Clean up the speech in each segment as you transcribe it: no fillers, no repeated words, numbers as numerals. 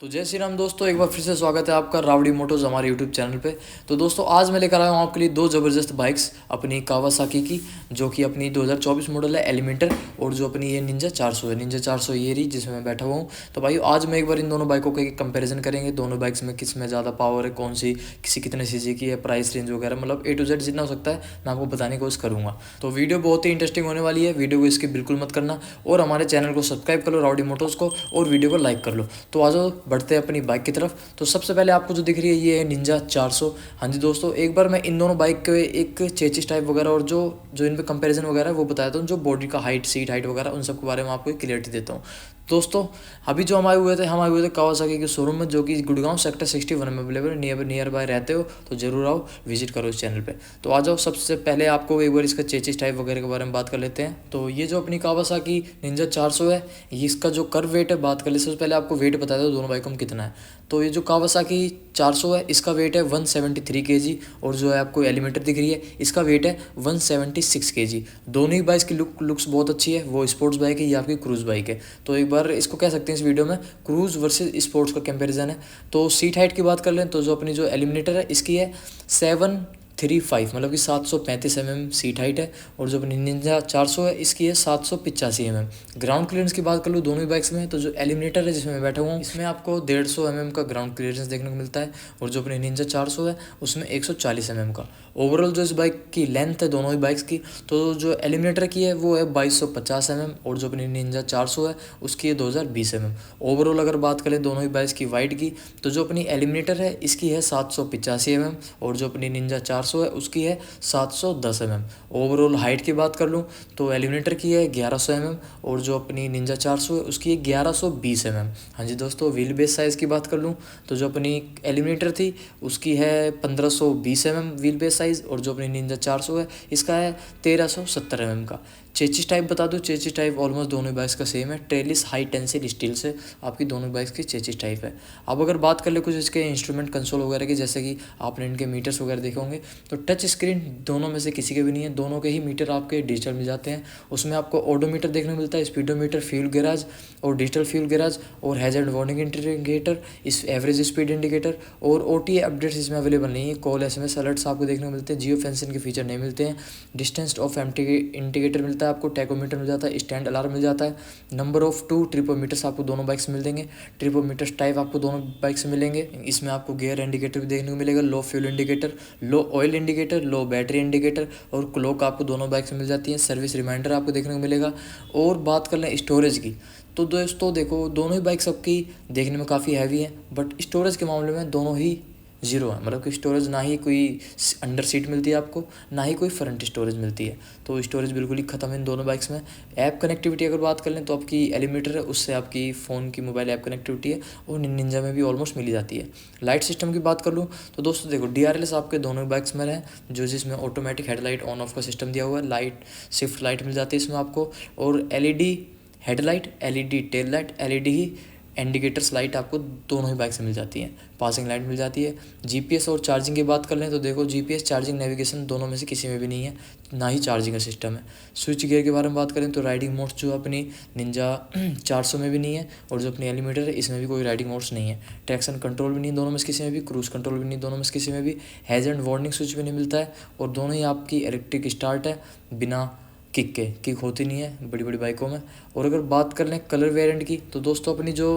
तो जय श्री राम दोस्तों, एक बार फिर से स्वागत है आपका रावड़ी मोटोज हमारे यूट्यूब चैनल पे। तो दोस्तों आज मैं लेकर आया हूँ आपके लिए दो ज़बरदस्त बाइक्स अपनी कावासाकी की, जो कि अपनी 2024 मॉडल है एलिमेंटर, और जो अपनी ये निंजा 400 है, निंजा 400 ये रही जिसमें मैं बैठा हुआ हूँ। तो भाई आज मैं एक बार इन दोनों बाइकों का कंपैरिजन करेंगे, दोनों बाइक्स में किस में ज़्यादा पावर है, कौन सी किसी कितने सीसी की है, प्राइस रेंज वगैरह, मतलब A to Z जितना हो सकता है मैं आपको बताने की कोशिश करूँगा। तो वीडियो बहुत ही इंटरेस्टिंग होने वाली है, वीडियो को इसकी बिल्कुल मत करना, और हमारे चैनल को सब्सक्राइब कर लो रावड़ी मोटोज को, और वीडियो को लाइक कर लो। तो आ जाओ बढ़ते हैं अपनी बाइक की तरफ। तो सबसे पहले आपको जो दिख रही है ये है निंजा 400। हाँ जी दोस्तों, एक बार मैं इन दोनों बाइक के एक चेचिस टाइप वगैरह और जो जो इन पे कंपैरिजन वगैरह है वो बताता हूँ, जो बॉडी का हाइट, सीट हाइट वगैरह उन सब के बारे में आपको क्लियरिटी देता हूँ। दोस्तों अभी जो हम आए हुए थे कावासाकी के शोरूम में, जो कि गुड़गांव सेक्टर 61 में अवेलेबल है। नियर बाय रहते हो तो जरूर आओ, विजिट करो इस चैनल पे। तो आ जाओ, सबसे पहले आपको एक बार इसका चेचिस टाइप वगैरह के बारे में बात कर लेते हैं। तो ये जो अपनी कावासाकी निंजा 400 है, ये इसका जो कर्व वेट है बात कर ले, सबसे पहले आपको वेट बता दो दोनों बाइकों में कितना है। तो ये जो कावासाकी 400 है इसका वेट है 173 केजी, और जो है आपको एलिमेंटर दिख रही है इसका वेट है 176 केजी। दोनों ही बाइक्स की लुक्स बहुत अच्छी है, वो स्पोर्ट्स बाइक है, ये आपकी क्रूज़ बाइक है। तो एक बार इसको कह सकते हैं इस वीडियो में क्रूज़ वर्सेस स्पोर्ट्स का कंपैरिजन है। तो सीट हाइट की बात कर लें तो जो अपनी जो एलिमिनेटर है इसकी है 735, मतलब कि 735 सीट हाइट है, और जो अपनी निंजा 400 है इसकी है 785 ग्राउंड क्लियरेंस की बात कर लूँ दोनों ही बाइक्स में, तो जो एलिमिनेटर है जिसमें मैं बैठा हुआ हूँ इसमें आपको 150 का ग्राउंड क्लियरेंस देखने को मिलता है, और जो अपनी निंजा 400 है उसमें 140 का। ओवरऑल जो इस बाइक की लेंथ है दोनों ही बाइक्स की, तो जो एलिमिनेटर की है वो है 2250 और जो अपनी निंजा 400 है उसकी है 2020 ओवरऑल अगर बात करें दोनों ही बाइक्स की वाइड की, तो जो अपनी एलिमिनेटर है इसकी है 785 और जो अपनी निंजा 400 है उसकी है 710 ओवरऑल हाइट की बात कर लूँ तो एलिमिनेटर की है 1100 और जो अपनी निंजा 400 है उसकी है 1120 हाँ जी दोस्तों, व्हील बेस साइज़ की बात कर लूँ तो जो अपनी एलिमिनेटर थी उसकी है 1520 व्हील बेस साइज़, और जो अपनी निंजा 400 है इसका है 1370 का। चेचिस टाइप बता दूँ, चेचिस टाइप ऑलमोस्ट दोनों बाइक्स का सेम है, ट्रेलिस हाई टेंसिल स्टील से आपकी दोनों बाइक्स की चेचिस टाइप है। अब अगर बात कर ले कुछ इसके इंस्ट्रूमेंट कंसोल वगैरह की, जैसे कि आपने इनके मीटर्स वगैरह देखे होंगे, तो टच स्क्रीन दोनों में से किसी के भी नहीं है, दोनों के ही मीटर आपके डिजिटल मिल जाते हैं। उसमें आपको ओडोमीटर देखने को मिलता है, स्पीडोमीटर, फ्यूल गैराज और डिजिटल फ्यूल गैराज, और हैजर्ड वार्निंग इंडिकेटर, इस एवरेज स्पीड इंडिकेटर, और OTA अपडेट्स इसमें अवेलेबल नहीं है। कॉल SMS अलर्ट्स आपको देखने को मिलते हैं, जियो फेंसिंग के फीचर नहीं मिलते हैं। डिस्टेंस ऑफ इंडिकेटर मिलता है आपको, टैकोमीटर मिल जाता है, स्टैंड अलार्म मिल जाता है। नंबर ऑफ 2 ट्रिपोमीटर्स आपको दोनों बाइक्स मिल देंगे, ट्रिपोमीटर्स टाइप आपको दोनों बाइक से मिलेंगे। इसमें आपको गियर इंडिकेटर भी देखने को मिलेगा, लो फ्यूल इंडिकेटर, लो ऑयल इंडिकेटर, लो बैटरी इंडिकेटर, और क्लॉक आपको दोनों बाइक से मिल जाती है। सर्विस रिमाइंडर आपको देखने को मिलेगा। और बात कर लें स्टोरेज की, तो दोस्तों देखो दोनों ही बाइक सबकी देखने में काफ़ी हैवी है, बट स्टोरेज के मामले में दोनों ही जीरो है, मतलब कि स्टोरेज ना ही कोई अंडर सीट मिलती है आपको, ना ही कोई फ्रंट स्टोरेज मिलती है। तो स्टोरेज बिल्कुल ही ख़त्म है इन दोनों बाइक्स में। ऐप कनेक्टिविटी अगर बात कर लें तो आपकी एलिमिनेटर है उससे आपकी फ़ोन की मोबाइल ऐप कनेक्टिविटी है, और निंजा में भी ऑलमोस्ट मिल जाती है। लाइट सिस्टम की बात कर लूँ तो दोस्तों देखो DRLS आपके दोनों बाइक्स में है, जो जिसमें ऑटोमेटिक हेडलाइट ऑन ऑफ का सिस्टम दिया हुआ है, लाइट शिफ्ट लाइट मिल जाती है इसमें आपको, और LED headlight, LED tail light, LED ही इंडिकेटर्स लाइट आपको दोनों ही बाइक से मिल जाती है। पासिंग लाइट मिल जाती है। GPS और चार्जिंग की बात कर लें तो देखो GPS, चार्जिंग, नेविगेशन दोनों में से किसी में भी नहीं है, ना ही चार्जिंग का सिस्टम है। स्विच गियर के बारे में बात करें तो राइडिंग मोड्स जो अपनी निंजा 400 में भी नहीं है, और जो अपनी एलिमिनेटर है इसमें भी कोई राइडिंग मोड्स नहीं है। ट्रैक्शन कंट्रोल भी नहीं दोनों में से किसी में भी, क्रूज कंट्रोल भी नहीं दोनों में से किसी में भी, हैज़र्ड वार्निंग स्विच भी नहीं मिलता है, और दोनों ही आपकी इलेक्ट्रिक स्टार्ट है, बिना किक होती नहीं है बड़ी बड़ी बाइकों में। और अगर बात कर लें कलर वेरिएंट की, तो दोस्तों अपनी जो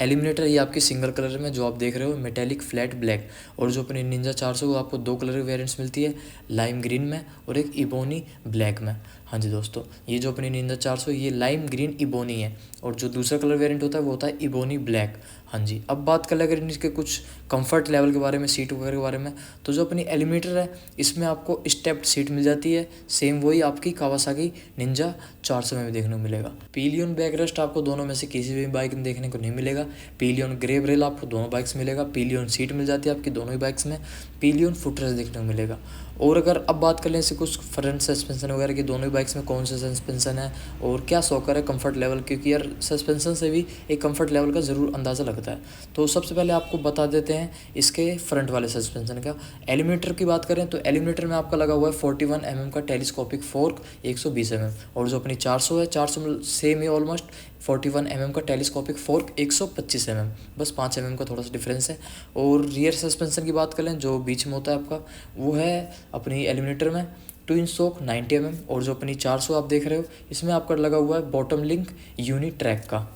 एलिमिनेटर ये आपकी सिंगल कलर में जो आप देख रहे हो, मेटेलिक फ्लैट ब्लैक, और जो अपनी निंजा 400 को आपको 2 कलर वेरिएंट्स मिलती है, लाइम ग्रीन में और एक इबोनी ब्लैक में। हाँ जी दोस्तों, ये जो अपनी निंजा 400 ये लाइम ग्रीन इबोनी है, और जो दूसरा कलर वेरिएंट होता है वो होता है इबोनी ब्लैक। हाँ जी, अब बात कर ले अगर इसके कुछ कंफर्ट लेवल के बारे में, सीट वगैरह के बारे में, तो जो अपनी एलिमिनेटर है इसमें आपको स्टेप्ड सीट मिल जाती है, सेम वही आपकी कावासाकी निंजा 400 में भी देखने को मिलेगा। पिलियन बैकरेस्ट आपको दोनों में से किसी भी बाइक में देखने को नहीं मिलेगा। पिलियन ग्रेब रेल आपको दोनों बाइक्स मिलेगा, पिलियन सीट मिल जाती है आपकी दोनों ही बाइक्स में, पिलियन फुटरेस्ट देखने को मिलेगा। और अगर अब बात कर लें इसे कुछ फ्रंट सस्पेंशन वगैरह की, दोनों ही बाइक्स में कौन सा सस्पेंशन है और क्या शॉकर है, कंफर्ट लेवल, क्योंकि यार सस्पेंशन से भी एक कंफर्ट लेवल का ज़रूर अंदाज़ा लगता है। तो सबसे पहले आपको बता देते हैं इसके फ्रंट वाले सस्पेंशन का। एलिमिनेटर की बात करें तो एलिमिनेटर में आपका लगा हुआ है 41 का टेलीस्कोपिक फोर्क 120 और जो अपनी 400 है, 400 में सेम है ऑलमोस्ट, 41 mm का टेलीस्कोपिक फोर्क 125 mm, बस 5 mm का थोड़ा सा डिफरेंस है। और रियर सस्पेंशन की बात कर लें जो बीच में होता है आपका, वो है अपनी एलिमिनेटर में ट्विन स्ट्रोक 90 mm, और जो अपनी 400 आप देख रहे हो इसमें आपका लगा हुआ है बॉटम लिंक यूनी ट्रैक का।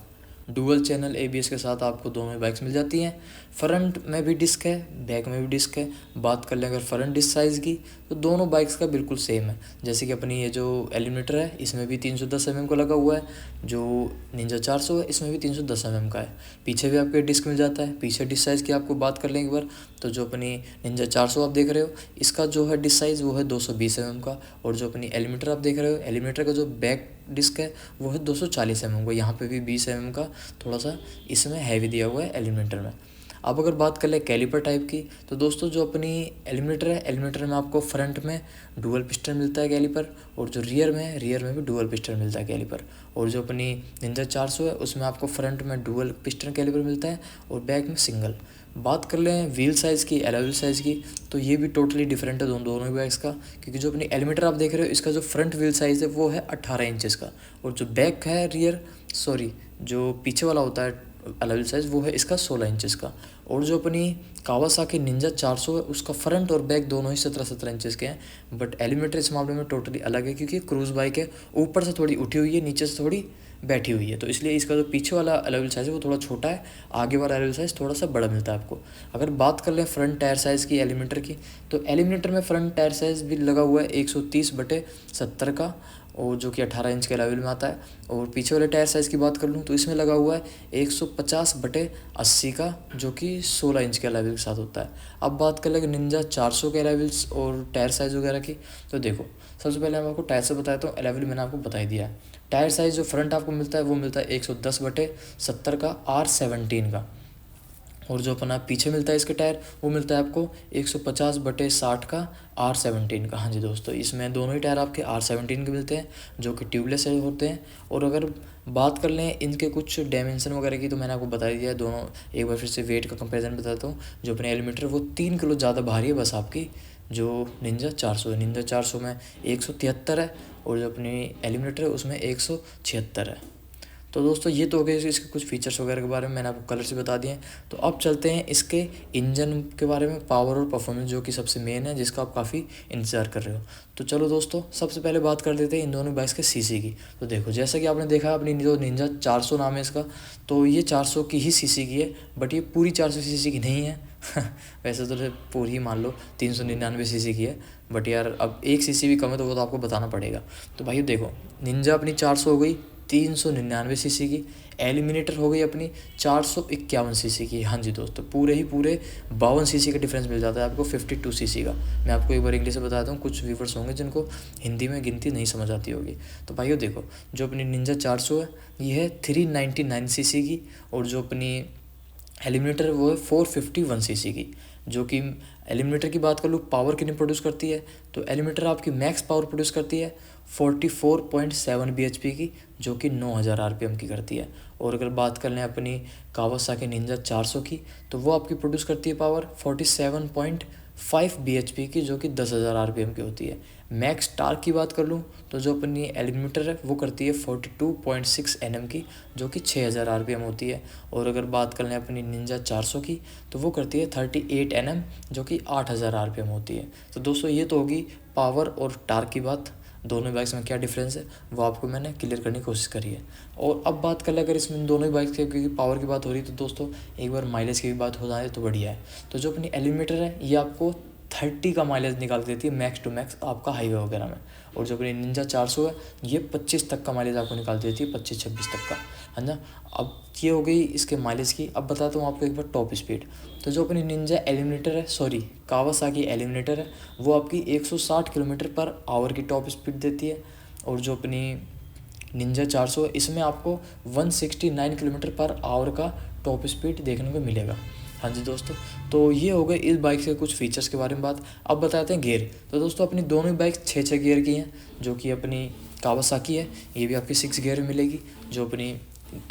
डुअल चैनल ABS के साथ आपको दोनों बाइक्स मिल जाती हैं। फ्रंट में भी डिस्क है, बैक में भी डिस्क है। बात कर लें अगर फ्रंट डिस्क साइज़ की तो दोनों बाइक्स का बिल्कुल सेम है। जैसे कि अपनी ये जो एलिमिनेटर है इसमें भी 310 mm का लगा हुआ है, जो निंजा 400 है इसमें भी 310 mm का है। पीछे भी आपको डिस्क मिल जाता है। पीछे डिस्क साइज़ की आपको बात कर लें एक बार, तो जो अपनी निंजा 400 आप देख रहे हो इसका जो है डिस्क साइज़ वो है 220 mm का, और जो अपनी एलिमिनेटर आप देख रहे हो एलिमिनेटर का जो बैक डिस्क है वो है 240 mm का। यहाँ पे भी 20 mm का थोड़ा सा इसमें हैवी दिया हुआ है एलिमिनेटर में। अब अगर बात कर ले कैलिपर टाइप की, तो दोस्तों जो अपनी एलिमिनेटर है एलिमिनेटर में आपको फ्रंट में डुअल पिस्टन मिलता है कैलिपर, और जो रियर में भी डुअल पिस्टन मिलता है कैलिपर। और जो अपनी निंजा 400 है उसमें आपको फ्रंट में डुअल पिस्टन कैलिपर मिलता है और बैक में सिंगल। बात कर लें व्हील साइज़ की, एलॉय व्हील साइज़ की, तो ये भी टोटली डिफरेंट है दोनों ही बाइक्स का, क्योंकि जो अपनी एलिमिनेटर आप देख रहे हो इसका जो फ्रंट व्हील साइज़ है वो है 18 इंचेस का, और जो बैक है जो पीछे वाला होता है एलॉय व्हील साइज़ वो है इसका 16 इंचेस का। और जो अपनी कावासाकी निंजा 400 है उसका फ्रंट और बैक दोनों ही 17 इंचेस के हैं, बट एलिमिनेटर इस मामले में टोटली अलग है, क्योंकि क्रूज़ बाइक है, ऊपर से थोड़ी उठी हुई है नीचे से थोड़ी बैठी हुई है, तो इसलिए इसका जो पीछे वाला एलॉय साइज़ है वो थोड़ा छोटा है, आगे वाला एलॉय साइज़ थोड़ा सा बड़ा मिलता है आपको। अगर बात कर लें फ्रंट टायर साइज़ की एलिमिनेटर की, तो एलिमिनेटर में फ्रंट टायर साइज़ भी लगा हुआ है 130/70 का, और जो कि 18 इंच के लेवल में आता है। और पीछे वाले टायर साइज़ की बात कर लूँ तो इसमें लगा हुआ है 150/80 का, जो कि 16 इंच के लेवल के साथ होता है। अब बात कर लेंगे निंजा 400 के लेवल्स और टायर साइज़ वगैरह की, तो देखो सबसे पहले मैं आपको टायर से बताता हूँ। लेवल मैंने आपको बता ही दिया है। टायर साइज़ जो फ्रंट आपको मिलता है वो मिलता है 110/70 का R17 का, और जो अपना पीछे मिलता है इसके टायर वो मिलता है आपको 150/60 का R17 का। हाँ जी दोस्तों, इसमें दोनों ही टायर आपके R17 के मिलते हैं, जो कि ट्यूबलेस होते हैं। और अगर बात कर लें इनके कुछ डायमेंशन वगैरह की, तो मैंने आपको बता दिया है दोनों। एक बार फिर से वेट का कंपैरिजन बताता हूँ। जो अपने एलिमिनेटर वो 3 किलो ज़्यादा भारी है बस आपकी जो निंजा 400 है। निंजा 400 में 173 है, और जो अपनी एलिमिनेटर है उसमें 176 है। तो दोस्तों ये तो हो गए इसके कुछ फीचर्स वगैरह के बारे में, मैंने आपको कलर से बता दिए हैं। तो अब चलते हैं इसके इंजन के बारे में, पावर और परफॉर्मेंस, जो कि सबसे मेन है, जिसका आप काफ़ी इंतज़ार कर रहे हो। तो चलो दोस्तों सबसे पहले बात कर देते हैं इन दोनों बाइक्स के सीसी की। तो देखो जैसा कि आपने देखा अपनी जो निंजा 400 नाम है इसका, तो ये 400 की ही सीसी की है, बट ये पूरी 400 सीसी की नहीं है वैसे तो पूरी ही मान लो 399 सीसी की है, बट यार अब एक सीसी भी कम है तो वो तो आपको बताना पड़ेगा। तो भाई देखो निंजा अपनी 400 हो गई 399 सीसी की, एलिमिनेटर हो गई अपनी 451 सीसी की। हाँ जी दोस्तों, पूरे 52 सीसी का डिफरेंस मिल जाता है आपको 52 सीसी का। मैं आपको एक बार इंग्लिश में बताता हूँ, कुछ व्यूवर्स होंगे जिनको हिंदी में गिनती नहीं समझ आती होगी। तो भाइयों देखो जो अपनी निंजा 400 है ये है 399 सीसी की, और जो अपनी एलिमिनेटर वो है 451 सीसी की। जो कि एलिमिनेटर की बात कर लूँ पावर कितनी प्रोड्यूस करती है, तो एलिमिनेटर आपकी मैक्स पावर प्रोड्यूस करती है 44.7 bhp की, जो कि 9000 rpm की करती है। और अगर बात कर लें अपनी कावासाकी निंजा 400 की, तो वो आपकी प्रोड्यूस करती है पावर 47.5 bhp की, जो कि 10,000 rpm की होती है। मैक्स टार्क की बात कर लूँ तो जो अपनी एलिमिनेटर है वो करती है 42.6 Nm की, जो कि 6000 rpm होती है। और अगर बात कर लें अपनी निंजा 400 की, तो वो करती है 38 Nm, जो कि 8000 rpm होती है। तो दोस्तों ये तो होगी पावर और टार्क की बात, दोनों बाइक्स में क्या डिफरेंस है वो आपको मैंने क्लियर करने की कोशिश करी है। और अब बात कर ले अगर इसमें दोनों ही बाइक्स के, क्योंकि पावर की बात हो रही है, तो दोस्तों एक बार माइलेज की भी बात हो जाए तो बढ़िया है। तो जो अपनी एलिमिनेटर है ये आपको 30 का माइलेज निकाल देती है मैक्स टू मैक्स आपका हाईवे वगैरह में, और जो अपनी निंजा 400 है ये 25 तक का माइलेज आपको निकाल देती है, 25-26 तक का, है ना। अब ये हो गई इसके माइलेज की। अब बताता हूँ आपको एक बार टॉप स्पीड। तो जो अपनी निंजा एलिमिनेटर है कावासाकी एलिमिनेटर है वो आपकी 160 km/h की टॉप स्पीड देती है, और जो अपनी निंजा 400 है इसमें आपको 169 km/h का टॉप स्पीड देखने को मिलेगा। हाँ जी दोस्तों, तो ये हो गए इस बाइक के कुछ फीचर्स के बारे में बात। अब बताते हैं गियर। तो दोस्तों अपनी दोनों ही बाइक 6 गियर की हैं, जो कि अपनी कावासाकी है ये भी आपकी 6 गियर में मिलेगी, जो अपनी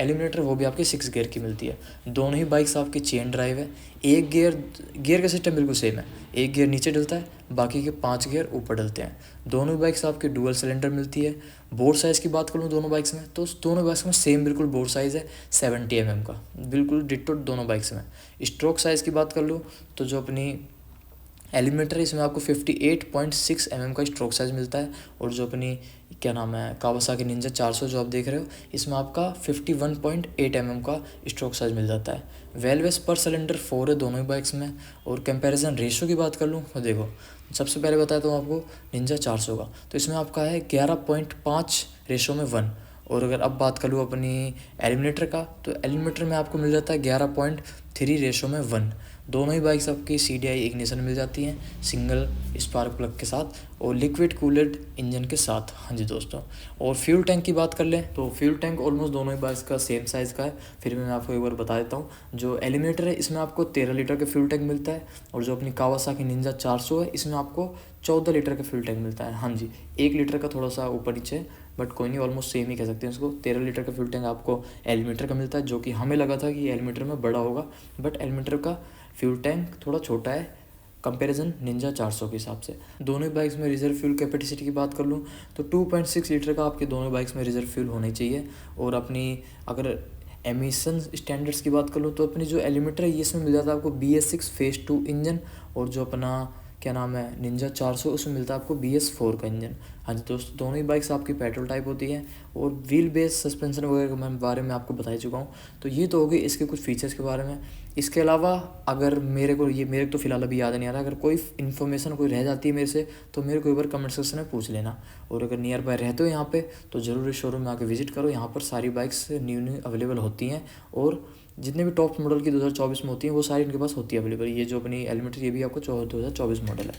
एलिमिनेटर वो भी आपकी 6 गियर की मिलती है। दोनों ही बाइक्स आपकी चेन ड्राइव है। एक गियर का सिस्टम बिल्कुल सेम है, एक गियर नीचे डलता है, बाकी के 5 गियर ऊपर डलते हैं। दोनों बाइक्स आपकी डुअल सिलेंडर मिलती है। बोर साइज़ की बात करूँ दोनों बाइक्स में, तो दोनों बाइक्स में सेम बिल्कुल बोर साइज़ है 70 mm का, बिल्कुल डिट्टो दोनों बाइक्स में। स्ट्रोक साइज़ की बात कर लूँ तो जो अपनी एलिमिनेटर इसमें आपको 58.6 mm का स्ट्रोक साइज़ मिलता है। और जो अपनी क्या नाम है कावासाकी निंजा 400 जो आप देख रहे हो, इसमें आपका 51.8 mm का स्ट्रोक साइज़ मिल जाता है। वेलवेस पर सिलेंडर 4 है दोनों ही बाइक्स में। और कंपैरिजन रेशो की बात कर लूँ तो देखो, सबसे पहले बताया तो आपको निंजा 400 का, तो इसमें आपका है 11.5 रेशो में 1। और अगर अब बात कर लूँ अपनी एलिमिनेटर का, तो एलिमिनेटर में आपको मिल जाता है 11.3 रेशो में 1। दोनों ही बाइक्स आपकी CDI इग्निशन मिल जाती हैं सिंगल स्पार्क प्लग के साथ और लिक्विड कूल्ड इंजन के साथ। हाँ जी दोस्तों, और फ्यूल टैंक की बात कर लें तो फ्यूल टैंक ऑलमोस्ट दोनों ही बाइक्स का सेम साइज़ का है। फिर भी मैं आपको एक बार बता देता हूँ, जो एलिमिनेटर है इसमें आपको 13 लीटर का फ्यूल टैंक मिलता है। और जो अपनी कावासाकी निंजा 400 है इसमें आपको 14 लीटर का फ्यूल टैंक मिलता है। हाँ जी, 1 लीटर का थोड़ा सा ऊपर नीचे, बट कोई नहीं, ऑलमोस्ट सेम ही कह सकते हैं इसको। 13 लीटर का फ्यूल टैंक आपको एलिमिनेटर का मिलता है, जो कि हमें लगा था कि एलिमिनेटर में बड़ा होगा, बट एलिमिनेटर का फ्यूल टैंक थोड़ा छोटा है कंपैरिजन निंजा 400 के हिसाब से। दोनों ही बाइक्स में रिजर्व फ्यूल कैपेसिटी की बात कर लूँ तो 2.6 लीटर का आपके दोनों बाइक्स में रिजर्व फ्यूल होना चाहिए। और अपनी अगर एमिशन स्टैंडर्ड्स की बात कर लूँ तो अपनी जो एलिमिनेटर है ये इसमें मिल जाता है आपको BS6 फेज़ 2 इंजन। और जो अपना क्या नाम है निंजा 400 उसमें मिलता है आपको BS4 का इंजन। हाँ जी दोस्तों, दोनों ही बाइक्स आपकी पेट्रोल टाइप होती हैं। और व्हील बेस सस्पेंशन वगैरह के मैं बारे में आपको बता ही चुका हूँ। तो ये तो हो गई इसके कुछ फीचर्स के बारे में। इसके अलावा अगर मेरे को तो फ़िलहाल अभी याद नहीं आ रहा, अगर कोई इन्फॉर्मेशन कोई रह जाती है मेरे से तो मेरे को एक बार कमेंट सेक्शन में पूछ लेना। और अगर नियर बाय रहते हो यहाँ पे तो ज़रूर इस शोरूम में आके विजिट करो। यहाँ पर सारी बाइक्स न्यू अवेलेबल होती हैं और जितने भी टॉप मॉडल की 2024 में होती हैं वो सारी इनके पास होती है अवेलेबल। ये जो अपनी एलिमिनेटर ये भी आपको 2024 मॉडल है।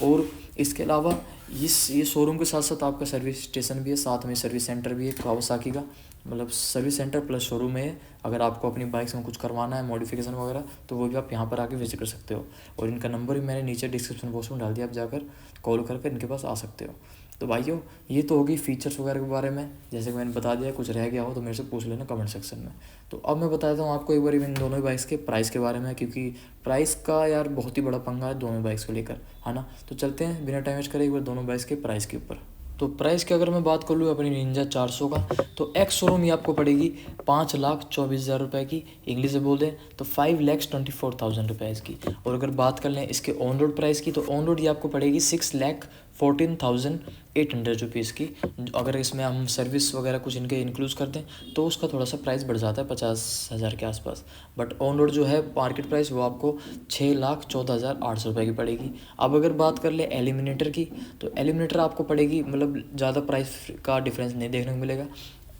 और इसके अलावा ये शोरूम के साथ साथ आपका सर्विस स्टेशन भी है, साथ में सर्विस सेंटर भी है कावासाकी का, मतलब सर्विस सेंटर प्लस शोरूम है। अगर आपको अपनी बाइक्स में कुछ करवाना है मॉडिफिकेशन वगैरह तो वो भी आप यहाँ पर आके विजिट कर सकते हो। और इनका नंबर भी मैंने नीचे डिस्क्रिप्शन बॉक्स में डाल दिया, आप जाकर कॉल करके इनके पास आ सकते हो। तो भाइयों ये तो होगी फीचर्स वगैरह के बारे में, जैसे कि मैंने बता दिया। कुछ रह गया हो तो मेरे से पूछ लेना कमेंट सेक्शन में। तो अब मैं बताता हूँ आपको एक बार इन दोनों ही बाइक्स के प्राइस के बारे में, क्योंकि प्राइस का यार बहुत ही बड़ा पंगा है दोनों बाइक्स को लेकर, है ना। तो चलते हैं बिना टाइम वेस्ट करे एक बार दोनों बाइक्स के प्राइस के ऊपर। तो प्राइस की अगर मैं बात कर लूँ अपनी निंजा 400 का, तो एक्स शोरूम ये आपको पड़ेगी 5,24,000 रुपये की, इंग्लिश में बोल दें तो 5,24,000 रुपये इसकी। और अगर बात कर लें इसके ऑन रोड प्राइस की, तो ऑन रोड ये आपको पड़ेगी 6,14,800 रुपीज़ की। अगर इसमें हम सर्विस वगैरह कुछ इनके इंक्लूड कर दें तो उसका थोड़ा सा प्राइस बढ़ जाता है 50,000 के आसपास। बट ऑन रोड जो है मार्केट प्राइस वो आपको 6,14,800 रुपये की पड़ेगी। अब अगर बात कर ले एलिमिनेटर की, तो एलिमिनेटर आपको पड़ेगी, मतलब ज़्यादा प्राइस का डिफरेंस नहीं देखने को मिलेगा।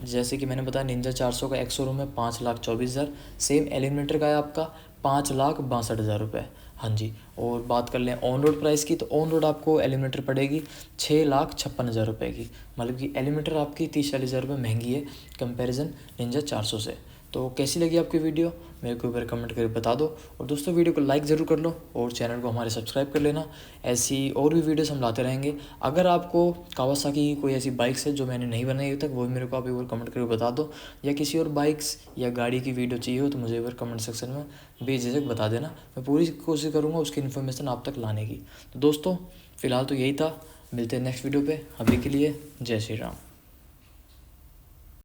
जैसे कि मैंने बताया निंजा 400 का एक्स शोरूम में 5,24,000, सेम एलिमिनेटर का है आपका 5,62,000 रुपये। हाँ जी, और बात कर लें ऑन रोड प्राइस की, तो ऑन रोड आपको एलिमिनेटर पड़ेगी 6,56,000 रुपये की, मतलब कि एलिमिनेटर आपकी 30-40,000 रुपये महंगी है कंपैरिजन निंजा 400 से। तो कैसी लगी आपकी वीडियो मेरे को एक बार कमेंट करके बता दो। और दोस्तों वीडियो को लाइक ज़रूर कर लो और चैनल को हमारे सब्सक्राइब कर लेना। ऐसी और भी वीडियोस हम लाते रहेंगे। अगर आपको कावासाकी की कोई ऐसी बाइक्स है जो मैंने नहीं बनाई अभी तक, वो भी मेरे को आप एक बार कमेंट करके बता दो, या किसी और बाइक्स या गाड़ी की वीडियो चाहिए हो तो मुझे एक बार कमेंट सेक्शन में बेझिझक बता देना। मैं पूरी कोशिश करूँगा उसकी इन्फॉर्मेशन आप तक लाने की। तो दोस्तों फ़िलहाल तो यही था, मिलते हैं नेक्स्ट वीडियो पे। अभी के लिए जय श्री राम।